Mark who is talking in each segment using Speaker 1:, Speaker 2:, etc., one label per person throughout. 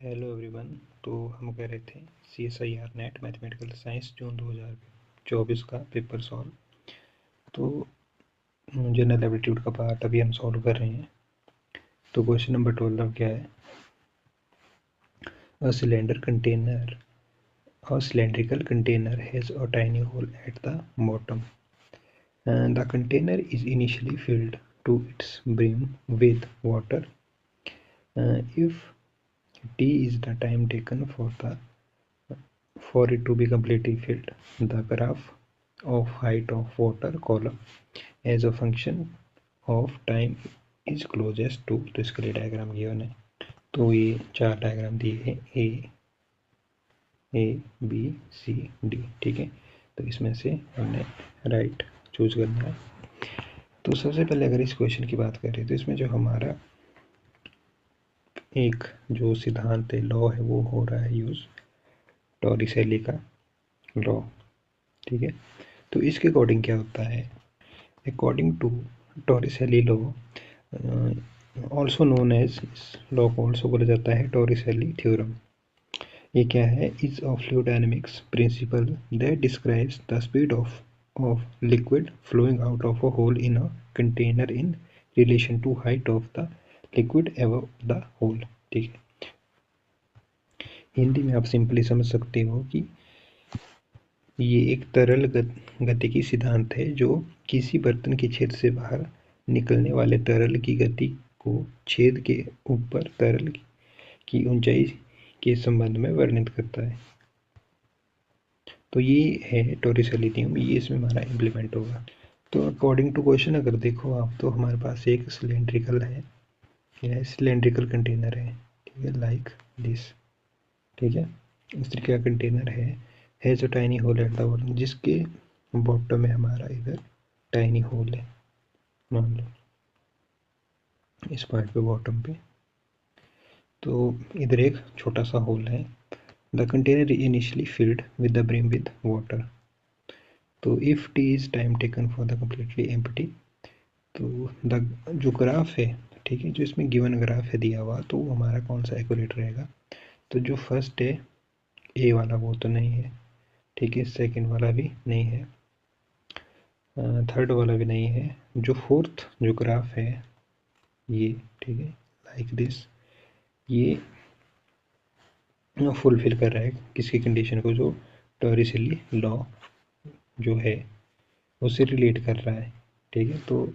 Speaker 1: Hello everyone. तो हम कह रहे थे CSIR नेट मैथमेटिकल साइंस जून 2024 का पेपर सॉल्व। तो जनरल एप्टीट्यूड का पार्ट अभी हम सॉल्व कर रहे हैं। तो क्वेश्चन नंबर 12 क्या है? अ cylindrical container has a tiny hole at the bottom. The container is initially filled to its brim with water. If T is the time taken for it to be completely filled, the graph of height of water column as a function of time is closest to। तो इसके लिए diagram given है। तो ये 4 diagram दिए हैं, ए B C D. ठीक है, तो इसमें से हमने राइट चूज करना है। तो सबसे पहले अगर इस क्वेश्चन की बात करें तो इसमें जो हमारा एक जो सिद्धांत है, लॉ है, वो हो रहा है यूज टॉरिसेली का लॉ। ठीक है, तो इसके अकॉर्डिंग क्या होता है? According to Torricelli law, also known as, इस लॉ को ऑल्सो बोला जाता है टॉरिसेली थ्योरम। ये क्या है? Is of fluid dynamics principle that describes the speed of liquid flowing out of a hole in a container in relation to height of the liquid above the hole. ठीक है, हिंदी में आप simply समझ सकते हो कि ये एक तरल गतिकी सिद्धांत है जो किसी बर्तन के छेद से बाहर निकलने वाले तरल की गति को छेद के ऊपर तरल की ऊंचाई के संबंध में वर्णित करता है। तो ये है टॉरिसेली थ्योरम, ये इसमें हमारा इम्प्लीमेंट होगा। तो अकॉर्डिंग टू क्वेश्चन अगर देखो आप, तो हमारे पास एक सिलेंड्रिकल है, यह सिलेंड्रिकल कंटेनर है। ठीक है, लाइक दिस। ठीक है, इस तरीके का कंटेनर है जो tiny hole at the bottom, जिसके बॉटम में हमारा इधर टाइनी होल है, मान लो इस पॉइंट पे बॉटम पे। तो इधर एक छोटा सा होल है। The container initially filled with the brim with water. तो if T is time taken for the completely empty, तो द जो ग्राफ है, ठीक है, जो इसमें गिवन ग्राफ है दिया हुआ, तो वो हमारा कौन सा एक्यूरेट रहेगा? तो जो फर्स्ट है ए वाला वो तो नहीं है, ठीक है, सेकंड वाला भी नहीं है, थर्ड वाला भी नहीं है, जो फोर्थ जो ग्राफ है ये, ठीक है, लाइक दिस, ये फुलफिल कर रहा है किसकी कंडीशन को? जो टॉरिसेली लॉ जो है उससे रिलेट कर रहा है। ठीक है, तो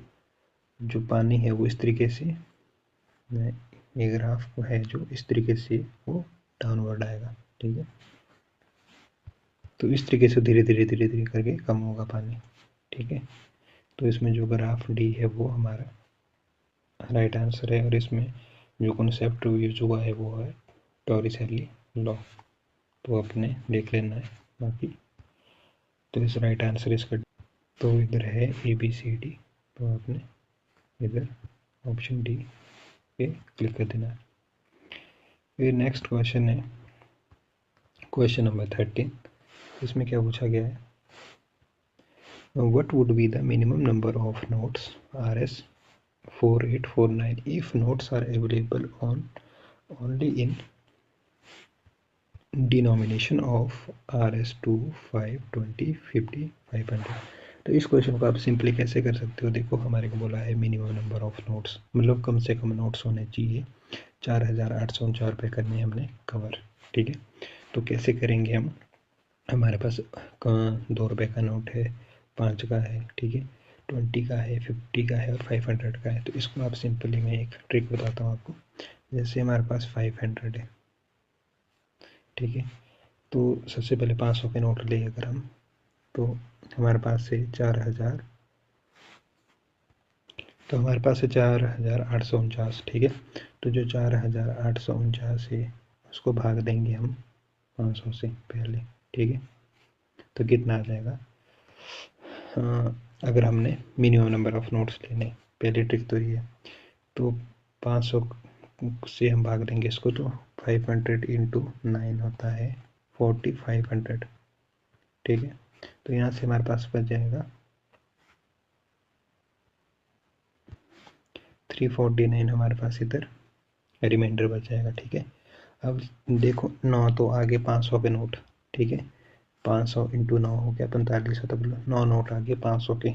Speaker 1: जो पानी है वो इस तरीके से, ये ग्राफ है जो इस तरीके से वो डाउनवर्ड आएगा। ठीक है, तो इस तरीके से धीरे धीरे धीरे धीरे करके कम होगा पानी। ठीक है, तो इसमें जो ग्राफ डी है वो हमारा राइट आंसर है, और इसमें जो कॉन्सेप्ट यूज हुआ है वो है टॉरिसेली लॉ। तो आपने देख लेना है बाकी। तो इस राइट आंसर इसका, तो इधर है ABCD, तो आपने इधर ऑप्शन डी पे क्लिक कर देना है। फिर नेक्स्ट क्वेश्चन है क्वेश्चन नंबर 13। इसमें क्या पूछा गया है? What would be the minimum number of notes RS4849 if notes are available on only in denomination of RS2 5 20 50 500। तो इस क्वेश्चन को आप सिंपली कैसे कर सकते हो? देखो, हमारे को बोला है मिनिमम नंबर ऑफ नोट्स, मतलब कम से कम नोट्स होने चाहिए। 4849 रुपये करने हमने कवर। ठीक है, तो कैसे करेंगे हम? हमारे पास 2 रुपये का नोट है, 5 का है, ठीक है, 20 का है, 50 का है और 500 का है। तो इसको आप सिंपली, मैं एक ट्रिक बताता हूँ आपको। जैसे हमारे पास 500 है, ठीक है, तो सबसे पहले 500 के नोट ले अगर हम, तो हमारे पास से 4000, तो हमारे पास है 4849। ठीक है, तो जो 4849 है उसको भाग देंगे हम 500 से पहले। ठीक है, तो कितना आ जाएगा? अगर हमने मिनिमम नंबर ऑफ नोट्स लेने, पहली ट्रिक तो ये है। तो 500 से हम भाग देंगे इसको, तो 500 इंटू 9 होता है 4500। ठीक है, तो यहाँ से हमारे पास बच जाएगा 349, हमारे पास इधर रिमाइंडर बच जाएगा। ठीक है, अब देखो 9 तो आगे 500 के नोट, ठीक है, 500 इंटू 9 हो गया 45, तब 9 नोट आगे 500 के,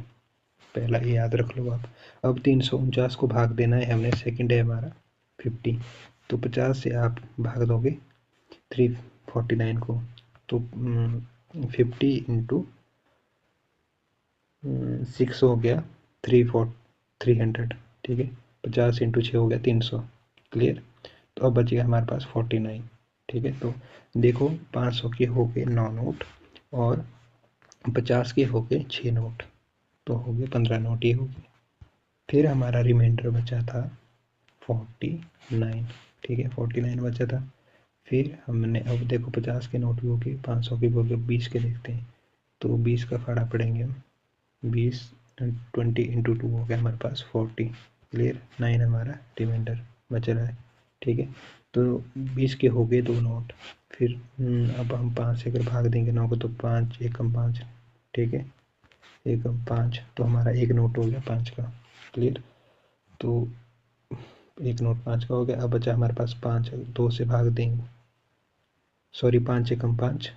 Speaker 1: पहला ये याद रख लो आप। अब 349 को भाग देना है हमने, सेकंड है हमारा 50, तो 50 से आप भाग दोगे 349 को, तो 50 इंटू 6 हो गया 300, ठीक है, 50 इंटू 6 हो गया 300, क्लियर। तो अब बचेगा हमारे पास 49, ठीक है। तो देखो 500 के हो गए 9 नोट और 50 के हो गए 6 नोट, तो हो गए 15 नोट, ये हो गए। फिर हमारा रिमाइंडर बचा था 49, ठीक है, 49 बचा था। फिर हमने अब देखो 50 के नोट भी हो गए, 500 के भी हो गए, 20 के देखते हैं, तो 20 का फाड़ा पड़ेंगे हम, 20 20 इंटू 2 हो गया हमारे पास 40, क्लियर। 9 हमारा रिमाइंडर बच रहा है, ठीक है। तो 20 के हो गए 2 नोट, फिर अब हम 5 से अगर भाग देंगे 9 को, तो 5 एकम 5, ठीक है, एकम 5, तो हमारा एक नोट हो गया 5 का, क्लियर। तो एक नोट 5 का हो गया। अब बचा हमारे पास 5, 2 से भाग देंगे, सॉरी 5 एकम 5,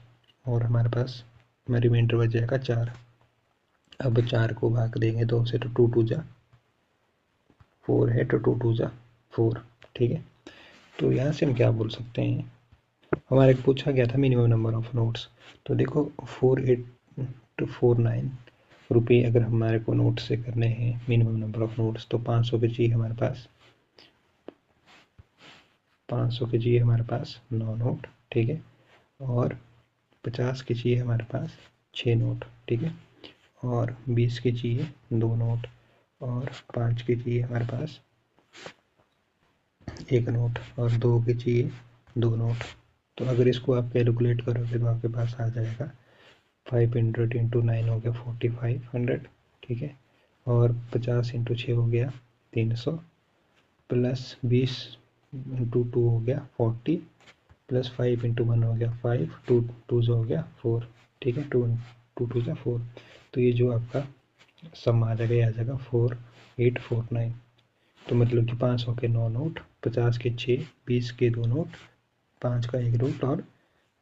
Speaker 1: और हमारे पास रिमाइंडर बच जाएगा 4। अब 4 को भाग देंगे 2 से, तो 2 2 जा 4 है, तो 2 2 जा 4, ठीक है। तो यहाँ से हम क्या बोल सकते हैं, हमारे पूछा गया था मिनिमम नंबर ऑफ नोट्स, तो देखो 4849 रुपये अगर हमारे को नोट से करने हैं मिनिमम नंबर ऑफ नोट्स, तो 500 के चाहिए हमारे पास, 500 के चाहिए हमारे पास 9 नोट, ठीक है, और 50 के चाहिए हमारे पास 6 नोट, ठीक है, और 20 के चाहिए 2 नोट, और 5 के चाहिए हमारे पास 1 नोट, और 2 के चाहिए 2 नोट। तो अगर इसको आप कैलकुलेट करोगे तो आपके पास आ जाएगा 500 इंटू 9 हो गया 4500, ठीक है, और 50 इंटू 6 हो गया 300, प्लस 20 इंटू 2 हो गया 40, प्लस 5 इंटू 1 हो गया 5, 2 2 हो गया 4, ठीक है, 2 2 2 जा 4। तो ये जो आपका सम आ जाएगा, ये आ जाएगा 4849। तो मतलब कि 500 के 9 नोट, 50 के 6, 20 के 2 नोट, 5 का 1 नोट, और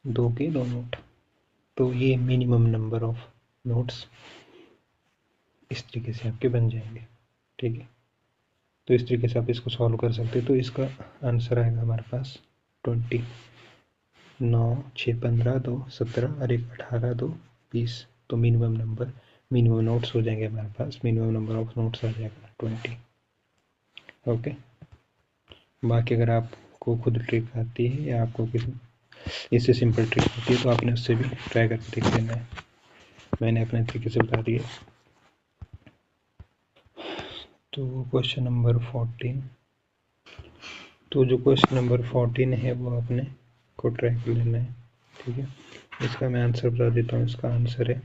Speaker 1: 2 के 2 नोट। तो ये मिनिमम नंबर ऑफ नोट्स इस तरीके से आपके बन जाएंगे, ठीक है। तो इस तरीके से आप इसको सॉल्व कर सकते हो। तो इसका आंसर आएगा हमारे पास 20, 9 6 15 2 17 और 1 18 2 20। तो मिनिमम नोट्स हो जाएंगे हमारे पास, मिनिमम नंबर ऑफ नोट्स आ जाएगा 20, ओके। बाकी अगर आपको खुद ट्रिक आती है या आपको किसी इससे सिंपल ट्रिक आती है तो आपने उससे भी ट्राई करके देख लेना है, मैंने अपने तरीके से बता दिया। तो क्वेश्चन नंबर 14, तो जो क्वेश्चन नंबर 14 है वो आपने को ट्राई कर लेना है, ठीक है। इसका मैं आंसर बता देता हूँ, इसका आंसर है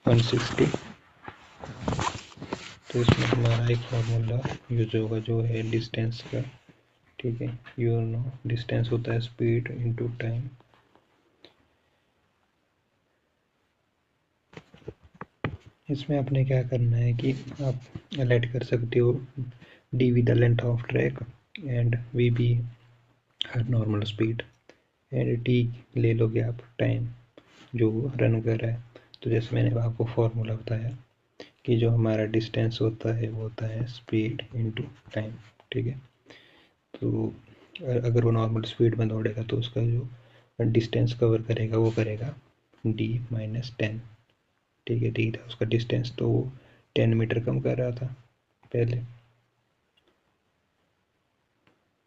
Speaker 1: 160। तो इसमें हमारा एक फार्मूला यूज होगा जो है डिस्टेंस का, ठीक है। यू नो डिस्टेंस होता है स्पीड इंटू टाइम। इसमें आपने क्या करना है कि आप एलाइट कर सकते हो डी with the length of track and वी बी हर नॉर्मल स्पीड, एंड टी ले लोगे आप टाइम जो रन कर रहा है। तो जैसे मैंने आपको फॉर्मूला बताया कि जो हमारा डिस्टेंस होता है वो होता है स्पीड इंटू टाइम, ठीक है। तो अगर वो नॉर्मल स्पीड में दौड़ेगा तो उसका जो डिस्टेंस कवर करेगा वो करेगा d-10, ठीक है। डी था उसका डिस्टेंस, तो वो 10 मीटर कम कर रहा था पहले।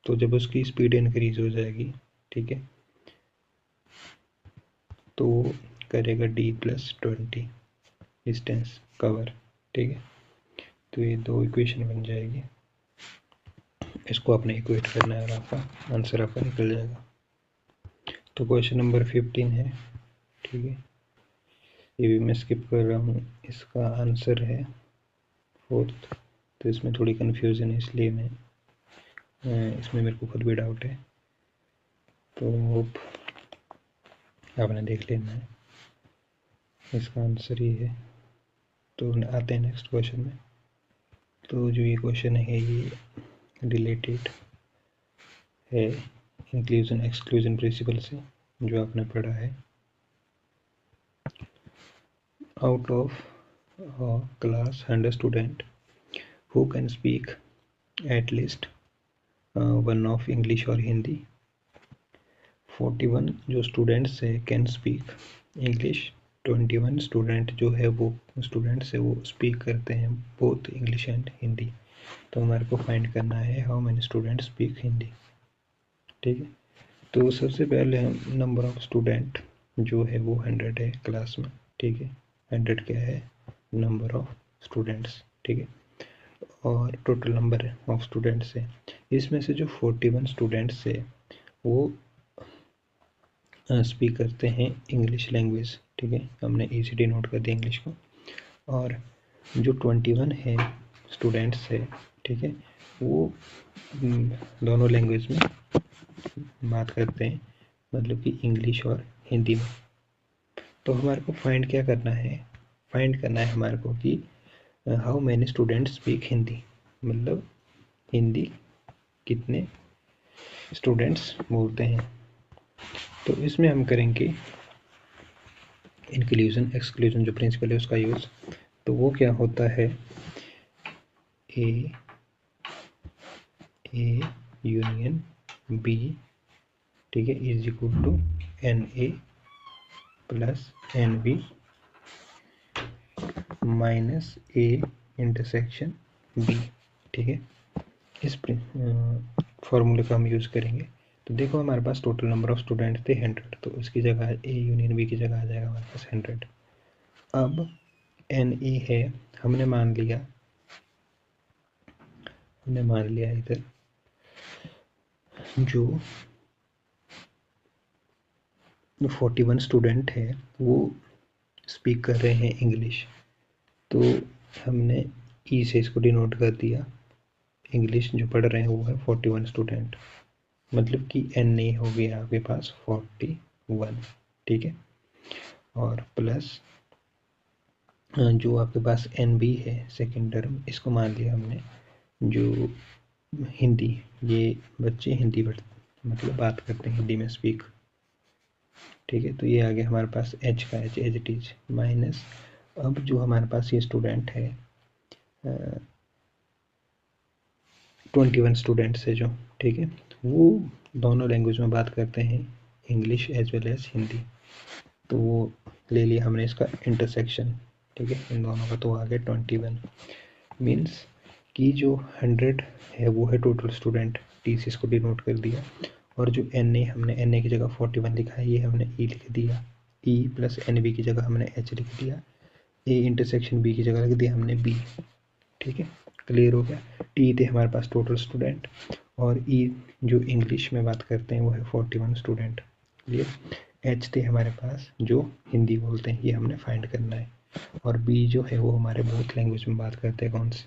Speaker 1: तो जब उसकी स्पीड इंक्रीज हो जाएगी, ठीक है, तो वो करेगा d+20 डिस्टेंस कवर, ठीक है। तो ये दो इक्वेशन बन जाएगी, इसको आपने इक्वेट करना है और आपका आंसर आपका निकल जाएगा। तो क्वेश्चन नंबर 15 है, ठीक है, ये भी मैं स्किप कर रहा हूँ। इसका आंसर है 4th। तो इसमें थोड़ी कन्फ्यूज़न है, इसलिए मैं इसमें मेरे को खुद भी डाउट है, तो होप आपने देख लेना है। इसका आंसर ये है। तो आते हैं नेक्स्ट क्वेश्चन में। तो जो ये क्वेश्चन है ये रिलेटेड है इंक्लूजन एक्सक्लूजन प्रिंसिपल से जो आपने पढ़ा है। Out of class 100 student who can speak at least one of English और हिंदी, 41 जो स्टूडेंट्स है कैन स्पीक इंग्लिश, 21 स्टूडेंट जो है वो स्टूडेंट्स है वो स्पीक करते हैं बोथ इंग्लिश एंड हिंदी। तो हमारे को फाइंड करना है how many student speak Hindi. ठीक है, तो सबसे पहले हम नंबर ऑफ स्टूडेंट जो है वो 100 है क्लास में। ठीक है, 100 क्या है, नंबर ऑफ स्टूडेंट्स। ठीक है, और टोटल नंबर ऑफ स्टूडेंट्स है, इसमें से जो 41 स्टूडेंट्स है वो स्पीक करते हैं इंग्लिश लैंग्वेज। ठीक है, हमने ईसीडी नोट कर दिया इंग्लिश को। और जो 21 है स्टूडेंट्स है, ठीक है, वो दोनों लैंग्वेज में बात करते हैं, मतलब कि इंग्लिश और हिंदी में। तो हमारे को फाइंड क्या करना है, फाइंड करना है हमारे को कि how many students speak Hindi, मतलब हिंदी कितने स्टूडेंट्स बोलते हैं। तो इसमें हम करेंगे इंक्लूजन एक्सक्लूजन जो प्रिंसिपल है उसका यूज़। तो वो क्या होता है, ए यूनियन बी, ठीक है, is equal to n A plus n B minus A intersection B. ठीक है, इस फॉर्मूले का हम यूज़ करेंगे। तो देखो हमारे पास टोटल नंबर ऑफ स्टूडेंट थे 100, तो उसकी जगह ए यूनियन बी की जगह आ जाएगा हमारे पास 100। अब एन ए है, हमने मान लिया इधर जो 41 स्टूडेंट है वो स्पीक कर रहे हैं इंग्लिश, तो हमने ई से इसको डिनोट कर दिया। इंग्लिश जो पढ़ रहे हैं वो है 41 स्टूडेंट, मतलब कि एन ए हो गया आपके पास 41। ठीक है, और प्लस जो आपके पास एन बी है सेकेंड टर्म, इसको मान लिया हमने जो हिंदी, ये बच्चे हिंदी मतलब बात करते हैं, हिंदी में स्पीक। ठीक है, तो ये आ गया हमारे पास एच का H as it is minus. अब जो हमारे पास ये स्टूडेंट है 21 स्टूडेंट्स है जो, ठीक है, वो दोनों लैंग्वेज में बात करते हैं, English as well as Hindi. तो वो ले लिया हमने इसका इंटरसेक्शन। ठीक है, इन दोनों का तो आ गया 21, मीन्स कि जो 100 है वो है टोटल स्टूडेंट, टी से इसको डिनोट कर दिया। और जो एन ए, हमने एन ए की जगह 41 लिखा है, ये हमने ई लिख दिया, ई प्लस एन बी की जगह हमने एच लिख दिया, ए इंटरसेक्शन बी की जगह लिख दिया हमने बी। ठीक है, क्लियर हो गया। टी थे हमारे पास टोटल स्टूडेंट, और ई जो इंग्लिश में बात करते हैं वो है 41 स्टूडेंट। क्लियर। एच थे हमारे पास जो हिंदी बोलते हैं, ये हमने फाइंड करना है। और बी जो है वो हमारे बहुत लैंग्वेज में बात करते हैं, कौन से,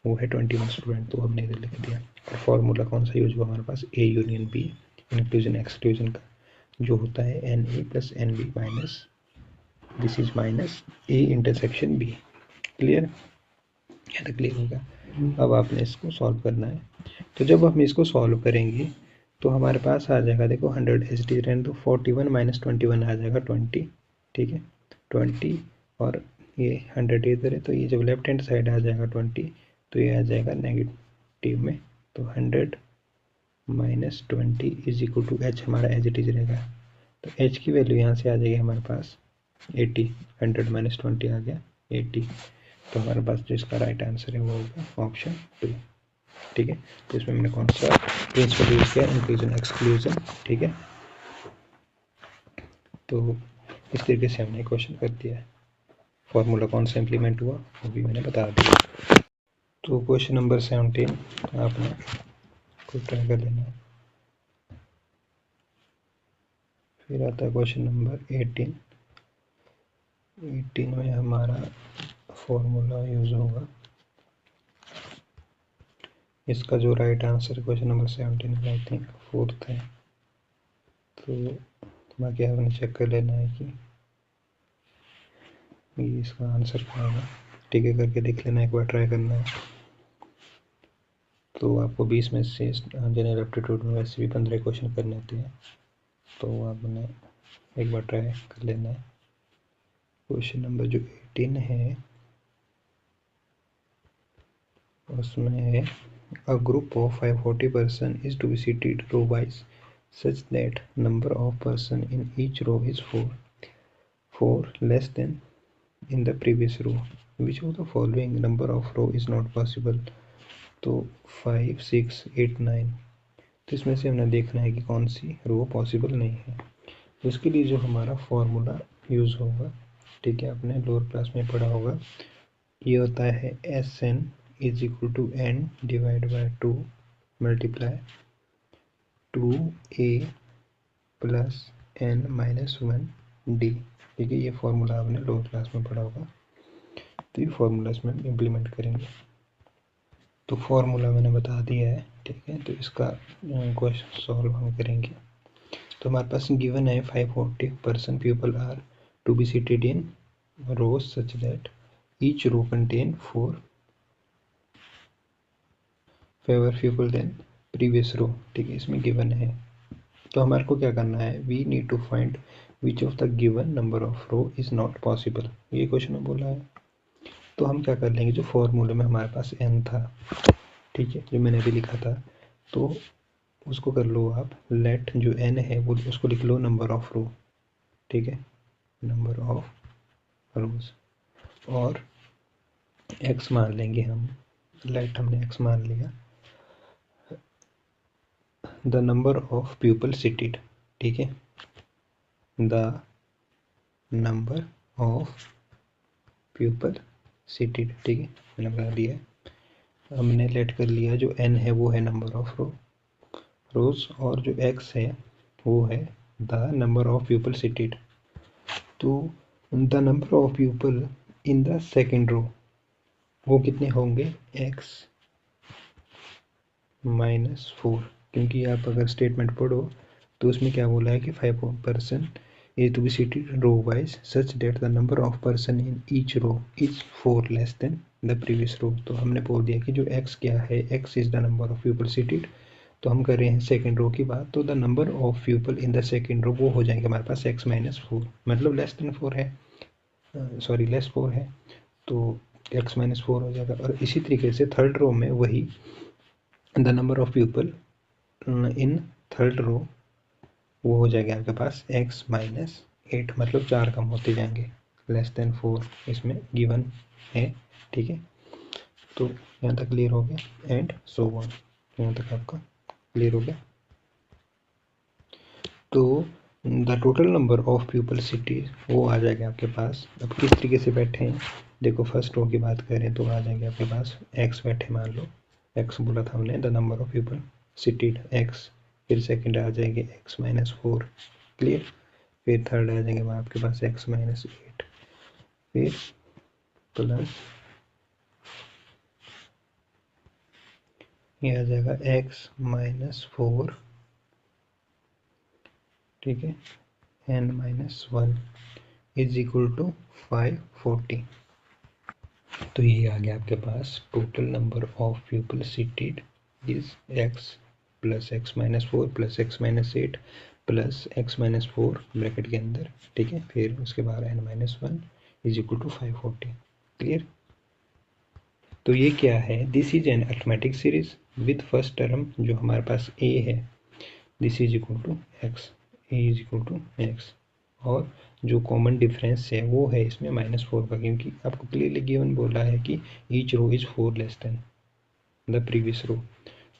Speaker 1: वो है 21 स्टूडेंट, तो हमने इधर लिख दिया। और फॉर्मूला कौन सा यूज हुआ हमारे पास, A union B inclusion exclusion का, जो होता है n A plus n B minus this is minus A intersection B. Clear, या तो क्लियर होगा। अब आपने इसको सॉल्व करना है। तो जब हम इसको सॉल्व करेंगे तो हमारे पास आ जाएगा, देखो 100 एच डी रहने तो 41 माइनस 21 आ जाएगा 20। ठीक है, 20, और ये 100 इधर है, तो ये जब लेफ्ट हैंड साइड आ जाएगा 20, तो ये आ जाएगा नेगेटिव में। तो 100 minus 20 is equal to H, हमारा एज इट इज रहेगा। तो एच की वैल्यू यहाँ से आ जाएगी हमारे पास 80, 100 माइनस 20 आ गया 80। तो हमारे पास जो इसका राइट आंसर है वो होगा ऑप्शन 2। ठीक है, तो इसमें मैंने कौन सा प्रिंसिपल यूज किया, इंक्लूजन एक्सक्लूजन। ठीक है, तो इस तरीके से हमने क्वेश्चन कर दिया है। फॉर्मूला कौन सा इम्प्लीमेंट हुआ वो भी मैंने बता दिया। तो क्वेश्चन नंबर 17 आपने खुद ट्राई कर लेना है। फिर आता है क्वेश्चन नंबर 18। 18 में हमारा फॉर्मूला यूज होगा, इसका जो राइट आंसर क्वेश्चन नंबर 17 का आई थिंक 4th है। तो बाकी आपने चेक कर लेना है कि ये इसका आंसर क्या होगा। ठीक है, करके देख लेना, एक बार ट्राई करना है। तो आपको 20 में से जनरल एप्टीट्यूड में वैसे भी 15 क्वेश्चन करने होते हैं, तो आपने एक बार ट्राई कर लेना है। क्वेश्चन नंबर जो 18 है उसमें है a group of 540 person is to be seated row wise such that number of person in each row is 4 less than in the previous row. Which of the following number of row is not possible? तो 5 6 8 9, तो इसमें से हमने देखना है कि कौन सी रो possible नहीं है। तो इसके लिए जो हमारा फॉर्मूला यूज़ होगा, ठीक है, आपने लोअर क्लास में पढ़ा होगा, ये होता है SN is equal to N divide by 2 multiply 2A plus N minus 1D। ठीक है, ये फॉर्मूला आपने लोअर क्लास में पढ़ा होगा, तो ये फॉर्मूला इसमें इम्प्लीमेंट करेंगे। तो फॉर्मूला मैंने बता दिया है, ठीक है, तो इसका क्वेश्चन सॉल्व हम करेंगे। तो हमारे पास गिवन है 540% people are to be seated in rows such that each row contain 4 fewer people than previous row. ठीक है, इसमें गिवन है, तो हमारे को क्या करना है, we need to find which of the given number of row is not possible, ये क्वेश्चन में बोला है। तो हम क्या कर लेंगे, जो फॉर्मूले में हमारे पास n था, ठीक है, जो मैंने अभी लिखा था, तो उसको कर लो आप, लेट जो n है वो उसको लिख लो नंबर ऑफ रो, ठीक है, नंबर ऑफ रोज, और x मान लेंगे हम, लेट हमने x मान लिया, the number of people seated, ठीक है, the number of people seated, ठीक है, मैंने बता दिया है। हमने लेट कर लिया, जो n है वो है नंबर ऑफ रोज, और जो x है वो है the number of people seated. तो the number of people in the second row वो कितने होंगे, x माइनस 4, क्योंकि आप अगर स्टेटमेंट पढ़ो तो उसमें क्या बोला है कि 5% is to be seated row wise such that the number of person in each row is 4 less than the previous row। तो हमने बोल दिया कि जो x क्या है, x is the number of people seated, तो हम कर रहे हैं सेकेंड रो की बात, तो the number of people in the second row वो हो जाएंगे हमारे पास x माइनस 4, मतलब लेस देन 4 है, सॉरी लेस 4 है, तो x माइनस 4 हो जाएगा। और इसी तरीके से थर्ड रो में वही the number of people in third row वो हो जाएगा आपके पास x माइनस 8, मतलब 4 कम होते जाएंगे, लेस देन 4 इसमें गिवन है, ठीक है। तो यहाँ तक क्लियर हो गया, एंड सो ऑन, यहाँ तक आपका क्लियर हो गया। तो the total number of people cities वो आ जाएगा आपके पास। अब किस तरीके से बैठे हैं, देखो फर्स्ट रो की बात करें तो आ जाएंगे आपके पास x बैठे, मान लो x बोला था हमने, the number of people seated x, फिर सेकंड आ जाएंगे x माइनस 4, क्लियर, फिर थर्ड आ जाएंगे वहाँ आपके पास x माइनस 8, फिर प्लस ये आ जाएगा x माइनस 4, ठीक है, n minus 1 is equal to 540। तो ये आ गया आपके पास total number of people seated is x plus x minus 4 plus x minus 8 plus x minus 4 bracket के अंदर, ठीक है, फिर उसके बाद n minus 1 is equal to 540, clear. तो ये क्या है, this is an arithmetic series with first term जो हमारे पास a है, this is equal to x, a is equal to x, और जो कॉमन डिफरेंस है वो है इसमें -4 का, क्योंकि आपको क्लियरली गिवन बोला है कि each row is 4 less than the previous row.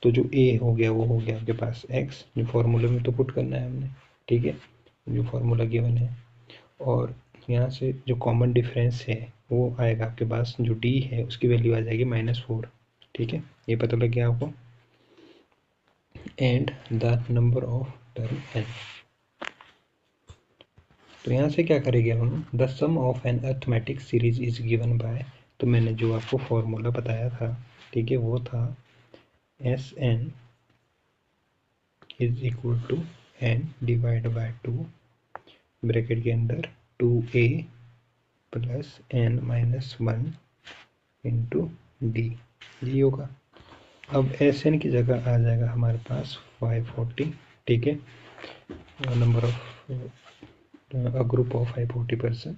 Speaker 1: तो जो a हो गया वो हो गया आपके पास x, जो फॉर्मूले में तो पुट करना है हमने, ठीक है, जो फॉर्मूला गिवन है, और यहाँ से जो कॉमन डिफरेंस है वो आएगा आपके पास, जो d है उसकी वैल्यू आ जाएगी -4, ठीक है, ये पता लग गया आपको, and the number of term n। तो यहाँ से क्या करेंगे हम, the sum of an arithmetic series is given by, तो मैंने जो आपको फॉर्मूला बताया था, ठीक है, वो था S n is equal to n divide by 2 bracket के अंदर 2a plus n minus 1 into D, ये होगा। अब एस एन की जगह आ जाएगा हमारे पास 540, ठीक है, number of a group of 540 person,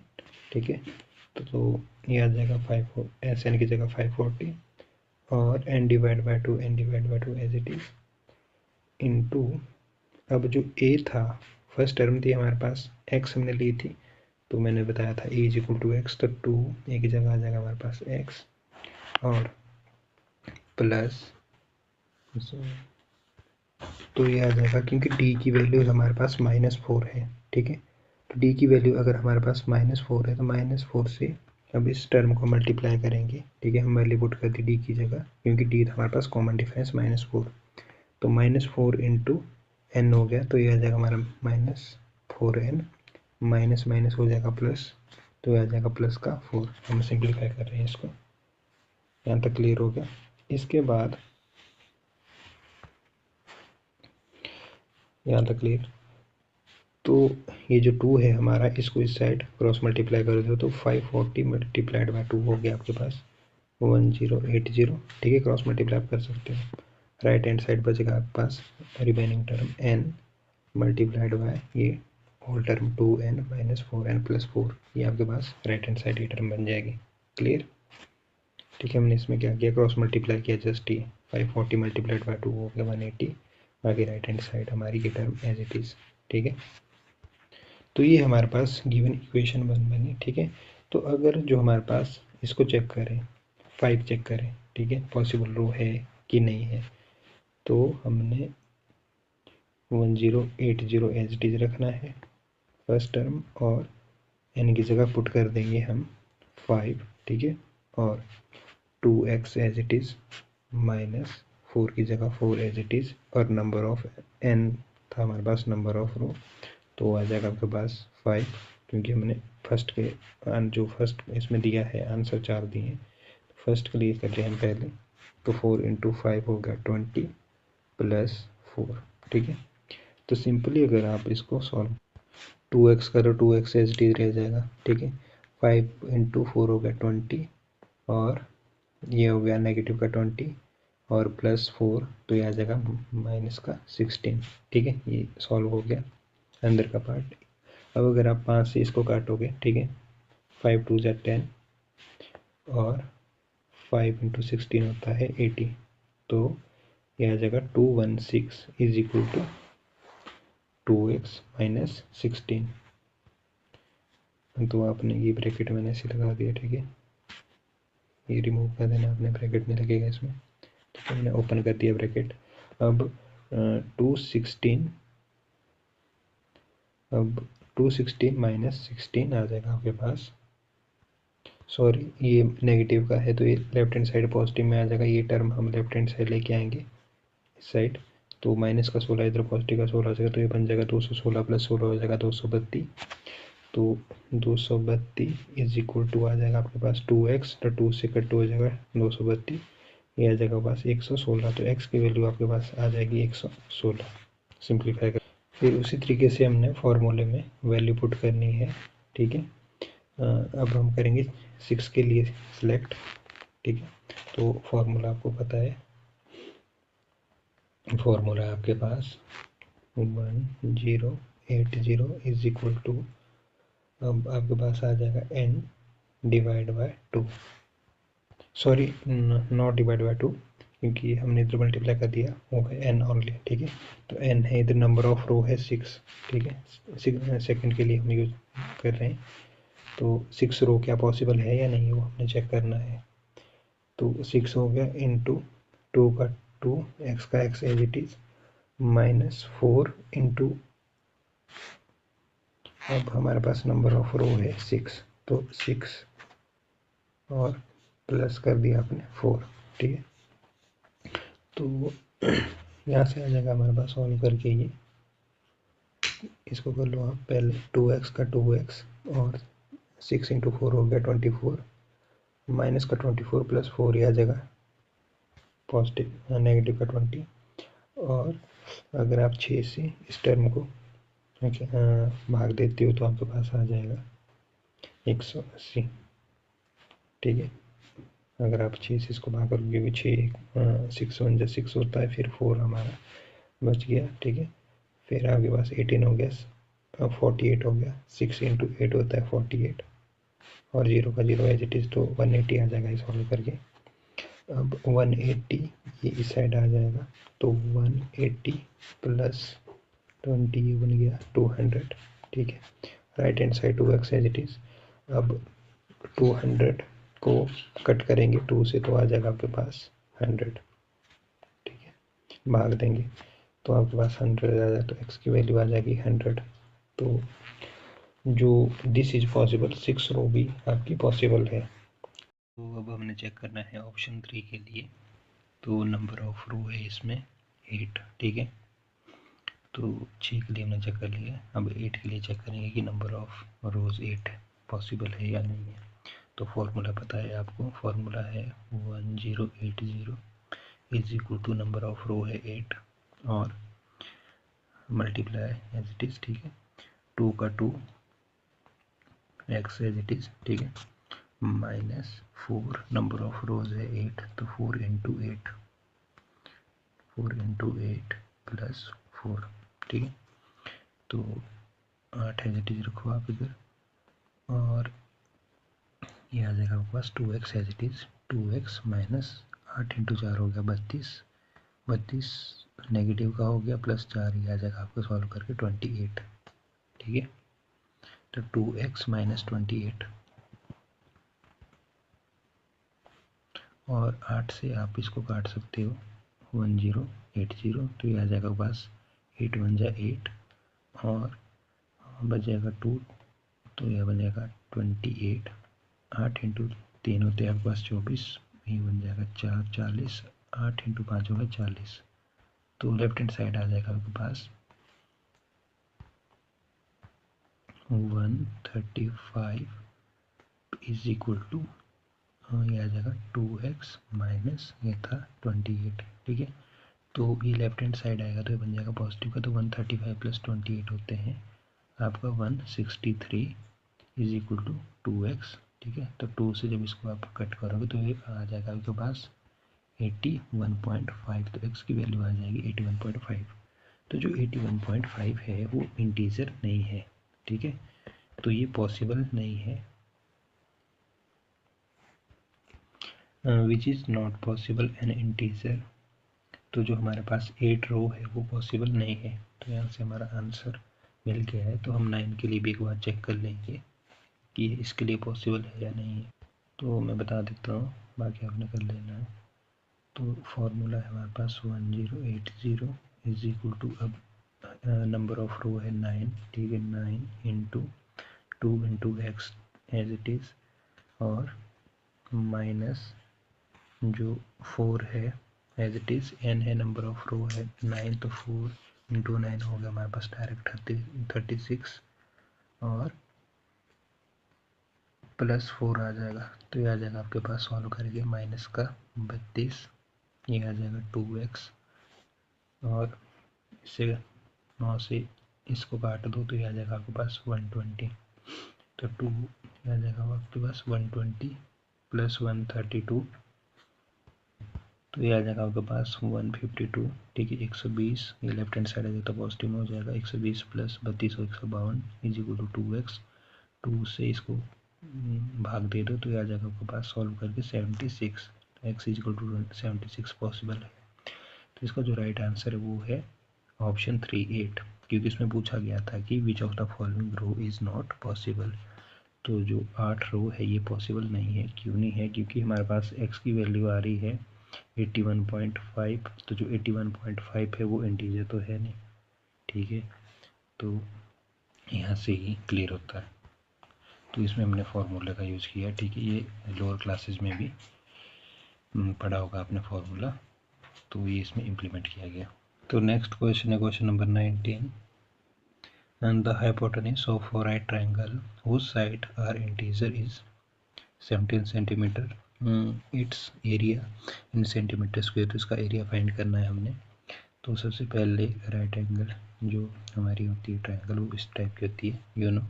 Speaker 1: ठीक है। तो ये आ जाएगा 5 एस एन की जगह 540 और n divide by two, n divide by two as it is into, अब जो ए था फर्स्ट टर्म थी हमारे पास, एक्स हमने ली थी, तो मैंने बताया था ए इज इक्वल टू एक्स, तो टू ए की जगह आ जाएगा हमारे पास एक्स और प्लस, तो ये आ जाएगा क्योंकि डी की वैल्यू हमारे पास -4 है, ठीक है। तो डी की वैल्यू अगर हमारे पास -4 है तो -4 से अब इस टर्म को मल्टीप्लाई करेंगे, ठीक है। हम वैल्यू पुट कर दी डी की जगह क्योंकि डी हमारे पास कॉमन डिफरेंस -4, तो -4 इंटू एन हो गया, तो ये आ जाएगा हमारा -4n, माइनस माइनस हो जाएगा प्लस, तो आ जाएगा प्लस का 4। हम सिंप्लीफाई कर रहे हैं इसको, यहाँ तक क्लियर हो गया। इसके बाद यहाँ तक क्लियर, तो ये जो 2 है हमारा, इसको इस साइड क्रॉस मल्टीप्लाई कर दो तो 540 मल्टीप्लाइड बाई 2 हो गया आपके पास 1080, ठीक है। क्रॉस मल्टीप्लाई आप कर सकते हो, राइट हैंड साइड बचेगा आपके पास remaining term n multiplied by ये whole term 2n minus 4n plus 4, ये आपके पास राइट हैंड साइड ये टर्म बन जाएगी, क्लियर, ठीक है। हमने इसमें क्या किया, क्रॉस मल्टीप्लाई किया जस्ट ही, 540 मल्टीप्लाइड बाई 2 हो गया 180, बाकी राइट हैंड साइड हमारी ये टर्म एज इट इज़, ठीक है। तो ये हमारे पास गिवन इक्वेशन बनी, ठीक है। तो अगर जो हमारे पास इसको चेक करें, 5 चेक करें, ठीक है, पॉसिबल रो है कि नहीं है, तो हमने 1080 एज इट इज़ रखना है फर्स्ट टर्म और एन की जगह पुट कर देंगे हम 5, ठीक है, और 2x as it is minus 4 की जगह 4 एज इट इज़, और नंबर ऑफ n था हमारे पास नंबर ऑफ रो, तो आ जाएगा आपके पास 5, क्योंकि हमने फर्स्ट के जो फर्स्ट इसमें दिया है आंसर 4 दिए हैं, तो फर्स्ट के लिए कर रहे हैं हम पहले, तो 4 इंटू 5 हो गया 20 प्लस 4, ठीक है। तो सिंपली अगर आप इसको सॉल्व 2x करो, 2x एज डी रह जाएगा, ठीक है। 5 इंटू 4 हो गया 20 और ये हो गया नेगेटिव का 20 और प्लस 4, तो ये आ जाएगा माइनस का 16, ठीक है। ये सॉल्व हो गया अंदर का पार्ट। अब अगर आप 5 से इसको काटोगे, ठीक है, 5 2 जा 10 और 5 इंटू 16 होता है 80, तो यह आ जाएगा 216 is equal to 2x minus 16। तो आपने ये ब्रैकेट मैंने ऐसे लगा दिया, ठीक है, ये रिमूव कर देना, आपने ब्रैकेट में लगेगा इसमें, तो मैंने ओपन कर दिया ब्रैकेट। अब 216, अब 216 माइनस 16 आ जाएगा आपके पास, सॉरी ये नेगेटिव का है तो ये लेफ्ट हैंड साइड पॉजिटिव में आ जाएगा, ये टर्म हम लेफ्ट हैंड साइड लेके आएंगे इस साइड, तो माइनस का 16 इधर पॉजिटिव का 16 हो जाएगा, तो ये बन जाएगा 216 प्लस 16 हो जाएगा 232, तो 232 इज इक्वल टू आ जाएगा आपके पास 2x, तो 2 से कट हो जाएगा 232, ये आ जाएगा पास 116, तो x की वैल्यू आपके पास आ जाएगी 116, सिंप्लीफाई कर। फिर उसी तरीके से हमने फार्मूले में वैल्यू पुट करनी है, ठीक है। अब हम करेंगे 6 के लिए सिलेक्ट, ठीक है। तो फार्मूला आपको पता है, फार्मूला आपके पास 1080 इज इक्वल टू, अब आपके पास आ जाएगा n divide by 2, sorry not divide by 2, क्योंकि हमने इधर मल्टीप्लाई कर दिया, वो है n ओनली, ठीक है। तो n है, इधर नंबर ऑफ रो है 6, ठीक है, सेकंड के लिए हम यूज कर रहे हैं, तो 6 रो क्या पॉसिबल है या नहीं वो हमने चेक करना है। तो 6 हो गया इंटू 2 का 2, x का x as it is minus 4 into, अब हमारे पास नंबर ऑफ रो है 6, तो 6 और प्लस कर दिया आपने 4, ठीक है। तो यहाँ से आ जाएगा हमारे पास सॉल्व करके, ये इसको कर लो आप पहले, 2x का 2x और 6 इंटू 4 हो गया 24, माइनस का 24 प्लस 4, ये आ जाएगा पॉजिटिव नेगेटिव का 20, और अगर आप 6 से इस टर्म को भाग देते हो तो आपके पास आ जाएगा 180, ठीक है। अगर आप 6 से इसको भाग करोगे, क्योंकि 6 1 जा 6 होता है, फिर 4 हमारा बच गया, ठीक है। फिर आपके पास 18 हो गया, अब 48 हो गया, 6 इंटू 8 होता है 48, और 0 का 0 एज इट इज़, तो 180 आ जाएगा सॉल्व करके। अब 180 ये इस साइड आ जाएगा, तो 180 प्लस 20 ये बन गया 200, ठीक है। Right hand side 2x as it is. अब 200 को कट करेंगे 2 से, तो आ जाएगा आपके पास 100, ठीक है। भाग देंगे तो आपके पास 100 आ जाएगा, तो x की वैल्यू आ जाएगी 100। तो जो दिस इज पॉसिबल, 6 रो भी आपकी पॉसिबल है। तो अब हमने चेक करना है ऑप्शन 3 के लिए। तो नंबर ऑफ रो है इसमें 8, ठीक है। तो 6 के लिए हमने चेक कर लिया, अब 8 के लिए चेक करेंगे कि नंबर ऑफ रोज 8 पॉसिबल है या नहीं है। तो फॉर्मूला पता है आपको, फॉर्मूला है 1080 is equal to number of row है 8 और मल्टीप्लाई एज इट इज़, ठीक है। 2 का 2 x एज इट इज़, ठीक है, माइनस 4 नंबर ऑफ रोज है 8, तो 4 इंटू 8 प्लस 4, ठीक है। तो 8 एज इट इज़ रखो आप इधर, और ये आ जाएगा आपके पास 2x as it is, 2x minus 8 into 4 हो गया 32, 32 नेगेटिव का हो गया, प्लस 4 ये आ जाएगा आपको सॉल्व करके 28, ठीक है। तो 2x माइनस 28, और 8 से आप इसको काट सकते हो 1080, तो ये आ जाएगा बस 8 1 जा 8, और बच जाएगा 2, तो यह बन जाएगा 28। 8 इंटू 3 होते हैं आपके पास 24, ये बन जाएगा 4 40, 8 इंटू 5 होगा 40। तो लेफ्ट हैंड साइड आ जाएगा आपके पास 135 इज इक्वल टू, ये आ जाएगा 2x माइनस ये था 28, ठीक है। तो ये लेफ्ट हैंड साइड आएगा तो ये बन जाएगा पॉजिटिव का, तो 135 प्लस 28 होते हैं आपका 163 इज इक्वल टू 2x, ठीक है। तो 2 से जब इसको आप कट करोगे तो ये आ जाएगा आपके पास 81.5, तो x की वैल्यू आ जाएगी 81.5। तो जो 81.5 है वो इंटीजर नहीं है, ठीक है, तो ये पॉसिबल नहीं है। Which is not possible N integer, तो जो हमारे पास 8 रो है वो पॉसिबल नहीं है, तो यहाँ से हमारा आंसर मिल गया है। तो हम 9 के लिए भी एक बार चेक कर लेंगे कि इसके लिए पॉसिबल है या नहीं है। तो मैं बता देता हूँ, बाकी आपने कर लेना है। तो फॉर्मूला है हमारे पास 1080 इज इक्वल टू, अब नंबर ऑफ रो है 9, ठीक है, 9 into 2 into x as it is, और माइनस जो 4 है एज इट इज़, n है नंबर ऑफ रो है 9, तो 4 इंटू 9 हो गया हमारे पास डायरेक्ट 36, और प्लस 4 आ जाएगा, तो ये आ जाएगा आपके पास सॉल्व करके माइनस का 32, ये आ जाएगा 2x, और इससे 9 से इसको काट दो तो ये आ जाएगा आपके पास 120, तो 2 आ जाएगा आपके पास 120 प्लस 132, तो ये आ जाएगा आपके पास 152, ठीक है। 120 ये लेफ्ट हैंड साइड आ जाता है पॉजिटिव में हो जाएगा, 120 प्लस 32 और 152 इज इक्वल टू 2x, 2 से इसको भाग दे दो तो ये आ जाएगा आपके पास सॉल्व करके 76, तो x is equal to 76 possible है। तो इसका जो राइट आंसर है वो है ऑप्शन 3 8, क्योंकि इसमें पूछा गया था कि which of the following row is not possible. तो जो 8 रो है ये पॉसिबल नहीं है, क्यों नहीं है, क्योंकि हमारे पास x की वैल्यू आ रही है 81.5, तो जो 81.5 है वो इंटीजर तो है नहीं, ठीक है। तो यहाँ से ही क्लियर होता है। तो इसमें हमने फार्मूला का यूज़ किया, ठीक है। ये लोअर क्लासेस में भी पढ़ा होगा आपने फार्मूला, तो ये इसमें इम्प्लीमेंट किया गया। तो नेक्स्ट क्वेश्चन है question number 19, and the hypotenuse of a right triangle whose side are integer is 17 centimeter, its area in centimeter square, तो इसका एरिया फाइंड करना है हमने। तो सबसे पहले राइट एंगल जो हमारी होती है ट्रायंगल वो इस टाइप की होती है, you know,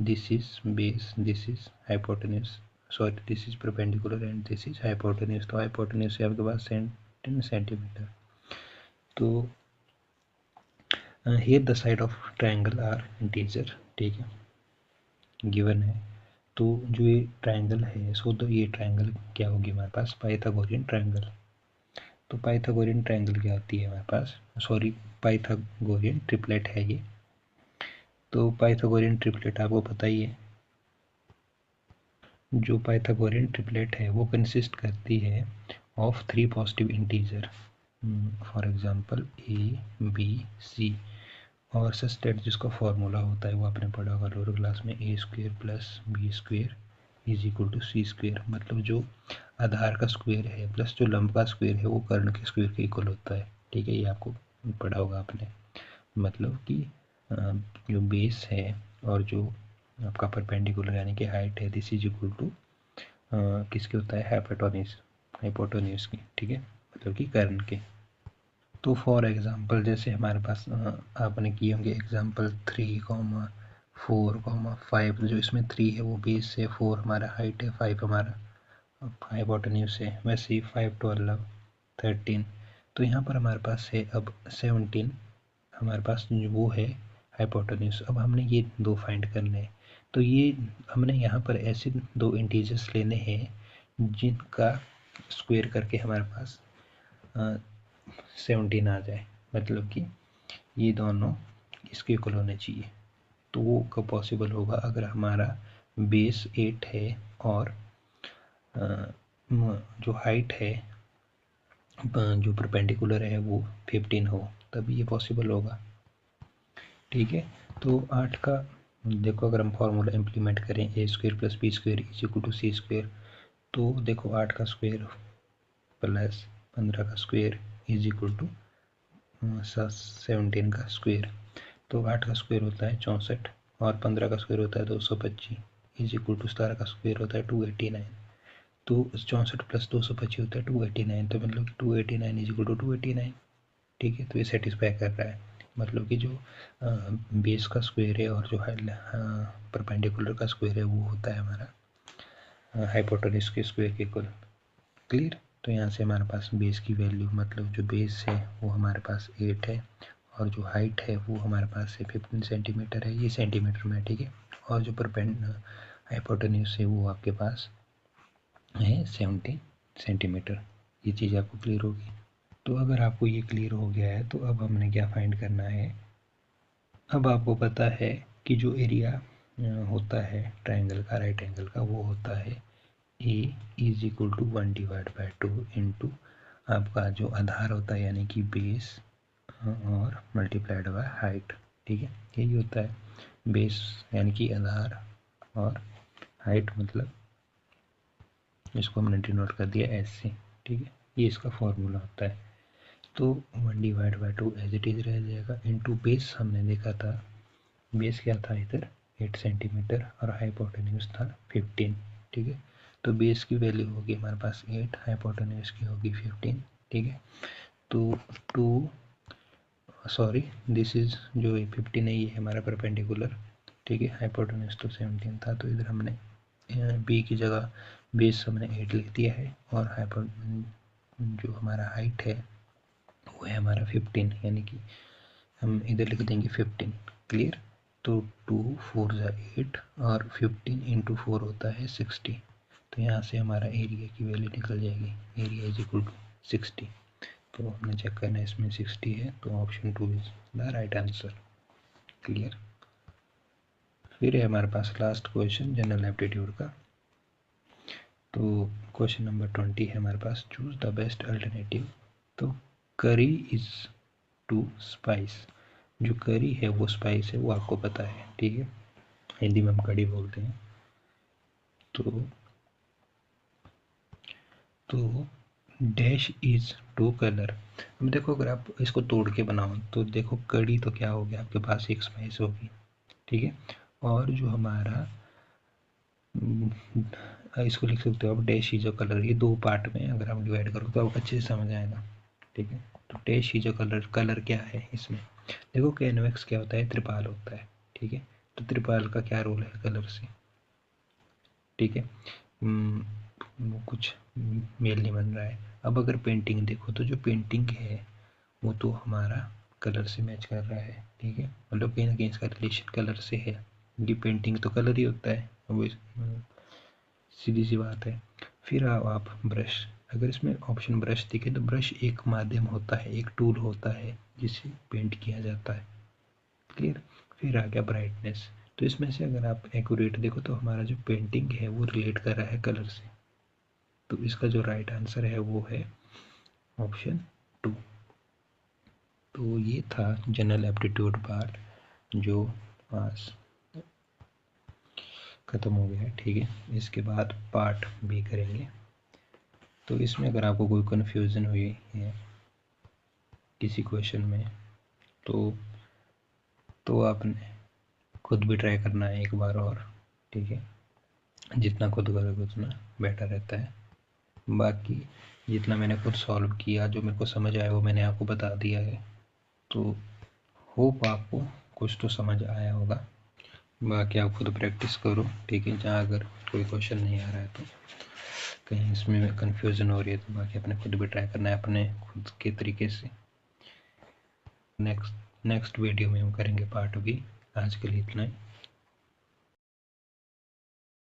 Speaker 1: this is base, this is hypotenuse, sorry this is perpendicular and this is hypotenuse. तो हाइपोटेन्यूज से आपके पास 10 सेंटीमीटर। तो here the side of triangle are integer, ठीक है, गिवन है। तो जो ये ट्रायंगल है सो तो ये ट्रायंगल क्या होगी हमारे पास, पाइथागोरियन ट्रायंगल। तो पाइथागोरियन ट्रायंगल क्या होती है हमारे पास, सॉरी पाइथागोरियन ट्रिपलेट है ये। तो पाइथागोरियन ट्रिपलेट आपको पता ही है, जो पाइथागोरियन ट्रिपलेट है वो कंसिस्ट करती है of 3 positive integer, for example A B C, और सच दैट जिसका फॉर्मूला होता है वो आपने पढ़ा होगा लोअर क्लास में, A square plus B square is equal to C square. मतलब जो आधार का स्क्वेयर है प्लस जो लंब का स्क्वेयर है वो कर्ण के स्क्वेयर के इक्वल होता है, ठीक है, ये आपको पढ़ा होगा आपने। मतलब कि जो बेस है और जो आपका परपेंडिकुलर यानी कि हाइट है दिस इज इक्वल टू किसके होता है, हाइपोटेन्यूज की, ठीक है, मतलब कि कर्ण के। तो फॉर एग्जांपल जैसे हमारे पास आपने किए होंगे एग्जांपल 3,4,5, जो इसमें 3 है वो बेस है, 4 हमारा हाइट है, 5 हमारा हाइपोटेन्यूज है, वैसे ही 5, 12, 13। तो यहाँ पर हमारे पास है अब 17 हमारे पास वो है हाइपोटेन्यूज। अब हमने ये दो फाइंड करने हैं। तो ये हमने यहाँ पर ऐसे दो इंटीजर्स लेने हैं जिनका स्क्वायर करके हमारे पास 17 आ जाए, मतलब कि ये दोनों इसके इक्वल होने चाहिए। तो वो कब पॉसिबल होगा, अगर हमारा बेस 8 है और जो हाइट है जो परपेंडिकुलर है वो 15 हो, तभी ये पॉसिबल होगा, ठीक है। तो 8 का देखो, अगर हम फॉर्मूला इम्प्लीमेंट करें A square plus B square is equal to C square, तो देखो 8 का स्क्वेयर प्लस 15 का स्क्वेयर इज इक्वल टू 17 का स्क्वेयर। तो 8 का स्क्वेयर होता है 64 और 15 का स्क्वेयर होता है 225 इज इक्वल टू 17 का स्क्वेयर होता है 289। तो 64 प्लस 225 होता है 289, तो मतलब कि 289 इज इक्वल टू 289, ठीक है। तो ये सेटिस्फाई कर रहा है, मतलब कि जो बेस का स्क्वायर है और जो परपेंडिकुलर का स्क्वायर है वो होता है हमारा हाइपोटेन्यूज के स्क्वायर के इक्वल, क्लियर। तो यहाँ से हमारे पास बेस की वैल्यू, मतलब जो बेस है वो हमारे पास 8 है और जो हाइट है वो हमारे पास है 15 सेंटीमीटर है, ये सेंटीमीटर में, ठीक है। और जो हाइपोटेन्यूज है वो आपके पास है 17 सेंटीमीटर। ये चीज़ आपको क्लियर होगी। तो अगर आपको ये क्लियर हो गया है तो अब हमने क्या फाइंड करना है, अब आपको पता है कि जो एरिया होता है ट्रायंगल का, राइट एंगल का, वो होता है ए इज इक्वल टू 1/2 इंटू आपका जो आधार होता है यानी कि बेस और मल्टीप्लाइड बाय हाइट, ठीक है। यही होता है बेस यानी कि आधार और हाइट, मतलब इसको हमने डिनोट कर दिया एस से, ठीक है। ये इसका फॉर्मूला होता है। तो 1/2 एज इट इज रह जाएगा इंटू बेस, हमने देखा था बेस क्या था इधर 8 सेंटीमीटर और हाइपोटेन्यूज था 15, ठीक है। तो बेस की वैल्यू होगी हमारे पास 8, हाइपोटेन्यूज की होगी 15, ठीक है। तो सॉरी दिस इज जो 15 है ये हमारा परपेंडिकुलर, ठीक है, हाइपोटेन्यूज तो 17 था, तो इधर हमने बी की जगह बेस हमने 8 लिख दिया है और जो हमारा हाइट है वो है हमारा 15, यानी कि हम इधर लिख देंगे 15, क्लियर। तो 2 4 जा 8 और 15 इंटू 4 होता है 60। तो यहाँ से हमारा एरिया की वैल्यू निकल जाएगी, एरिया इज इक्वल टू 60। तो हमने चेक करना है इसमें 60 है, तो option 2 is the right answer, clear. फिर है हमारे पास लास्ट क्वेश्चन जनरल एप्टीट्यूड का। तो क्वेश्चन नंबर 20 है हमारे पास, चूज द बेस्ट अल्टरनेटिव। तो करी इज टू स्पाइस, जो करी है वो स्पाइस है, वो आपको पता है, ठीक है, हिंदी में हम कड़ी बोलते हैं। तो डैश इज टू कलर। अब देखो अगर आप इसको तोड़ के बनाओ तो देखो कड़ी तो क्या हो गया आपके पास, एक स्पाइस होगी, ठीक है। और जो हमारा इसको लिख सकते हो आप डैश इज अ कलर, ये दो पार्ट में अगर हम डिवाइड करो तो आपको अच्छे से समझ आएगा, ठीक है। तो dash is a colour, colour क्या है इसमें, देखो कैनवस क्या होता है, त्रिपाल होता है, ठीक है। तो त्रिपाल का क्या रोल है कलर से, ठीक है। वो कुछ मेल नहीं बन रहा है। अब अगर पेंटिंग देखो तो जो पेंटिंग है वो तो हमारा कलर से मैच कर रहा है, ठीक है, मतलब कहीं ना कहीं इसका रिलेशन कलर से है, क्योंकि पेंटिंग तो कलर ही होता है, वो सीधी सी बात है। फिर आओ आप ब्रश, अगर इसमें ऑप्शन ब्रश दिखे तो ब्रश एक माध्यम होता है, एक टूल होता है जिससे पेंट किया जाता है, क्लियर। फिर आ गया ब्राइटनेस, तो इसमें से अगर आप एक्यूरेट देखो तो हमारा जो पेंटिंग है वो रिलेट कर रहा है कलर से, तो इसका जो राइट आंसर है वो है ऑप्शन 2। तो ये था जनरल एप्टीट्यूड पार्ट जो आज ख़त्म हो गया है, ठीक है। इसके बाद पार्ट बी करेंगे। तो इसमें अगर आपको कोई कन्फ्यूज़न हुई है किसी क्वेश्चन में तो आपने खुद भी ट्राई करना है एक बार और, ठीक है, जितना खुद करोगे उतना बेटर रहता है। बाकी जितना मैंने खुद सॉल्व किया, जो मेरे को समझ आया वो मैंने आपको बता दिया है, तो होप आपको कुछ तो समझ आया होगा। बाकी आप खुद प्रैक्टिस करो, ठीक है, जहाँ अगर कोई क्वेश्चन नहीं आ रहा है तो कहीं इसमें कन्फ्यूज़न हो रही है तो बाकी अपने खुद भी ट्राई करना है अपने खुद के तरीके से। नेक्स्ट वीडियो में हम करेंगे पार्ट बी। आज के लिए इतना ही।